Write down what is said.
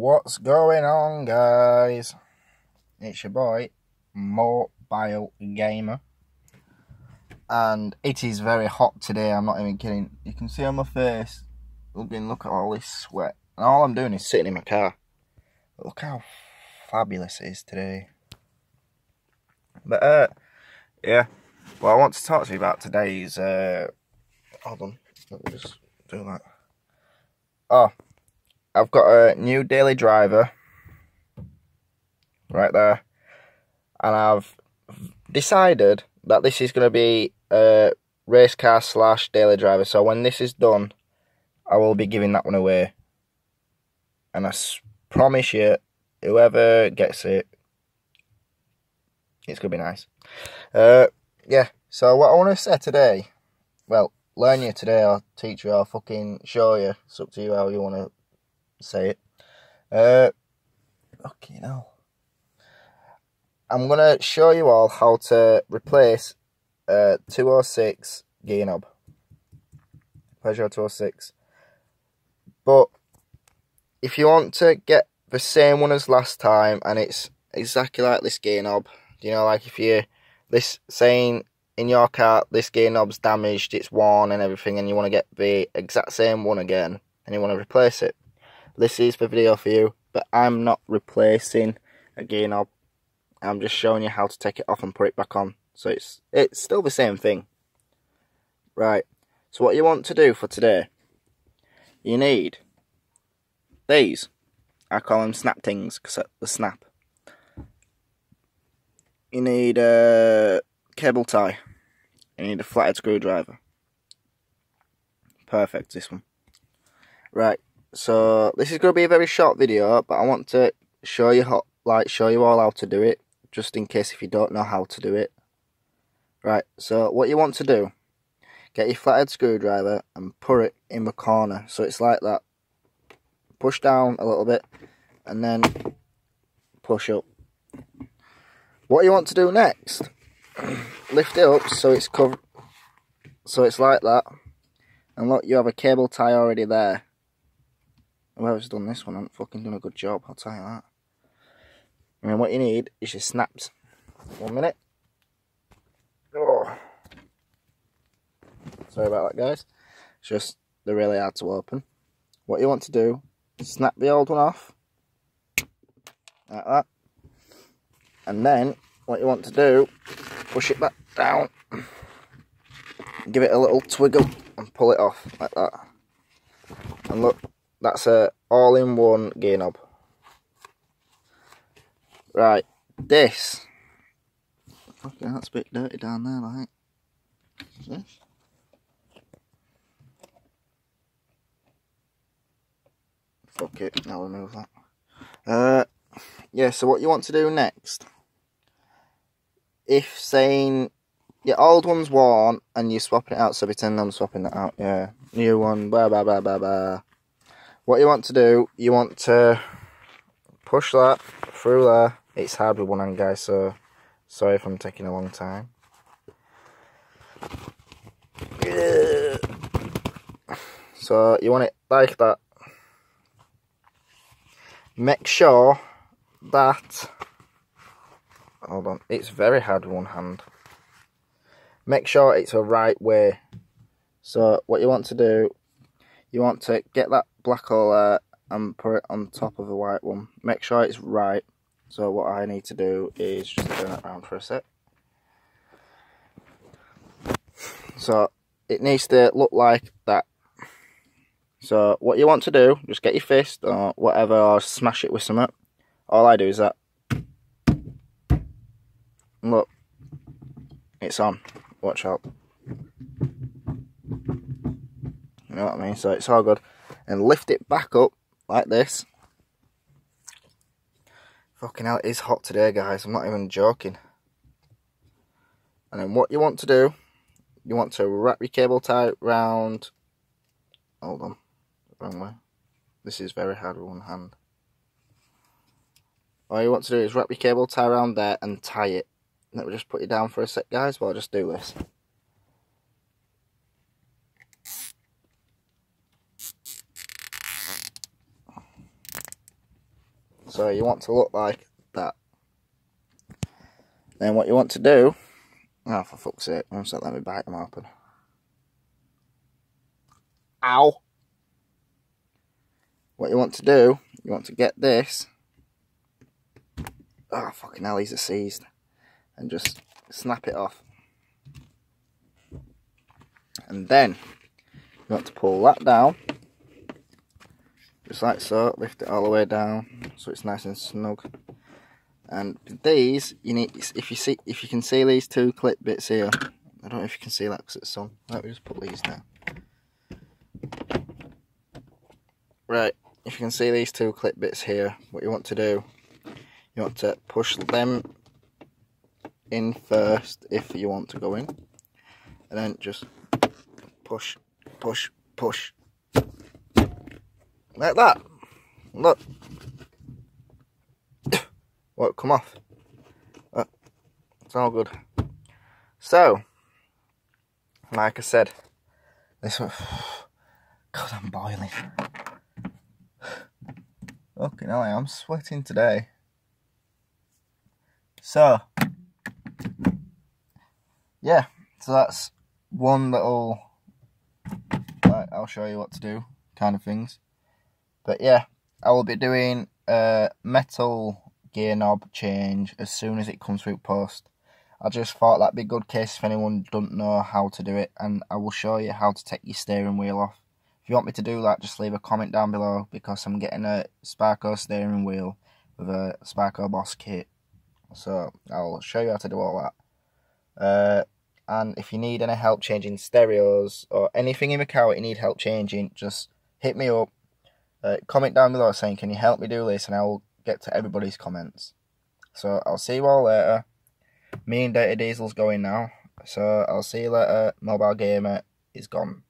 What's going on, guys? It's your boy, Mobile Gamer, and it is very hot today. I'm not even kidding. You can see on my face. Look at all this sweat, and all I'm doing is sitting in my car. But look how fabulous it is today. But yeah, what I want to talk to you about today is hold on, let me just do that. Oh, I've got a new daily driver right there, and I've decided that this is going to be a race car / daily driver. So when this is done, I will be giving that one away, and I promise you, whoever gets it, it's going to be nice. Yeah, so what I want to say today, well, learn you today, or teach you, or fucking show you, it's up to you how you want to say it. Okay, now I'm going to show you all how to replace a 206 gear knob, Peugeot 206. But if you want to get the same one as last time, and it's exactly like this gear knob, you know, like if you saying in your car this gear knob's damaged, it's worn and everything, and you want to get the exact same one again and you want to replace it, this is the video for you. But I'm not replacing a gear knob, I'm just showing you how to take it off and put it back on. So it's still the same thing. Right, so what you want to do for today, you need these. I call them snap things because they snap. You need a cable tie. You need a flathead screwdriver. Perfect, this one. Right, so this is going to be a very short video, but I want to show you all how to do it, just in case if you don't know how to do it. Right, so what you want to do, get your flathead screwdriver and put it in the corner, so it's like that. Push down a little bit, and then push up. What you want to do next, lift it up so it's covered, so it's like that, and look, you have a cable tie already there. Whoever's done this one hasn't fucking done a good job, I'll tell you that. And then what you need is your snaps. 1 minute. Oh, sorry about that, guys. It's just, they're really hard to open. What you want to do, snap the old one off, like that, and then what you want to do, push it back down, give it a little twiggle and pull it off like that. And look, that's a all-in-one gear knob. Right, this, okay, that's a bit dirty down there, like this. Fuck it, now remove that. Yeah, so what you want to do next, if saying your old one's worn and you're swapping it out, so pretend I'm swapping that out, yeah, new one, blah blah blah blah blah. What you want to do, you want to push that through there. It's hard with one hand, guys, so sorry if I'm taking a long time. So you want it like that. Make sure that, hold on, it's very hard with one hand. Make sure it's the right way. So what you want to do, you want to get that black hole there and put it on top of the white one. Make sure it's right. So what I need to do is just turn it around for a sec. So it needs to look like that. So what you want to do, just get your fist or whatever, or smash it with something. All I do is that. And look, it's on. Watch out. You know what I mean? So it's all good. And lift it back up like this. Fucking hell, it is hot today, guys. I'm not even joking. And then what you want to do, you want to wrap your cable tie round. Hold on, wrong way. This is very hard with one hand. All you want to do is wrap your cable tie around there and tie it. Let me just put you down for a sec, guys, while I just do this. So you want to look like that. Then what you want to do, oh for fuck's sake, one sec, let me bite them open. Ow! What you want to do, you want to get this, oh fucking hell, these are seized, and just snap it off. And then you want to pull that down, just like so, lift it all the way down so it's nice and snug. And these, you need, if you can see these two clip bits here, I don't know if you can see that because it's sun. Let me just put these down. Right, if you can see these two clip bits here, what you want to do, you want to push them in first if you want to go in, and then just push, push, push, like that. Look. What, come off? It's all good. So, like I said, this one, God, I'm boiling. Fucking hell, I am sweating today. So, yeah, so that's one little, like, I'll show you what to do kind of things. But yeah, I will be doing a metal gear knob change as soon as it comes through post. I just thought that'd be a good case if anyone doesn't know how to do it, and I will show you how to take your steering wheel off. If you want me to do that, just leave a comment down below, because I'm getting a Sparco steering wheel with a Sparco Boss kit, so I'll show you how to do all that. And if you need any help changing stereos or anything in the car that you need help changing, just hit me up. Comment down below saying, can you help me do this, and I will get to everybody's comments. So I'll see you all later. Me and Dirty Diesel's going now, so I'll see you later. Mobile Gamer is gone.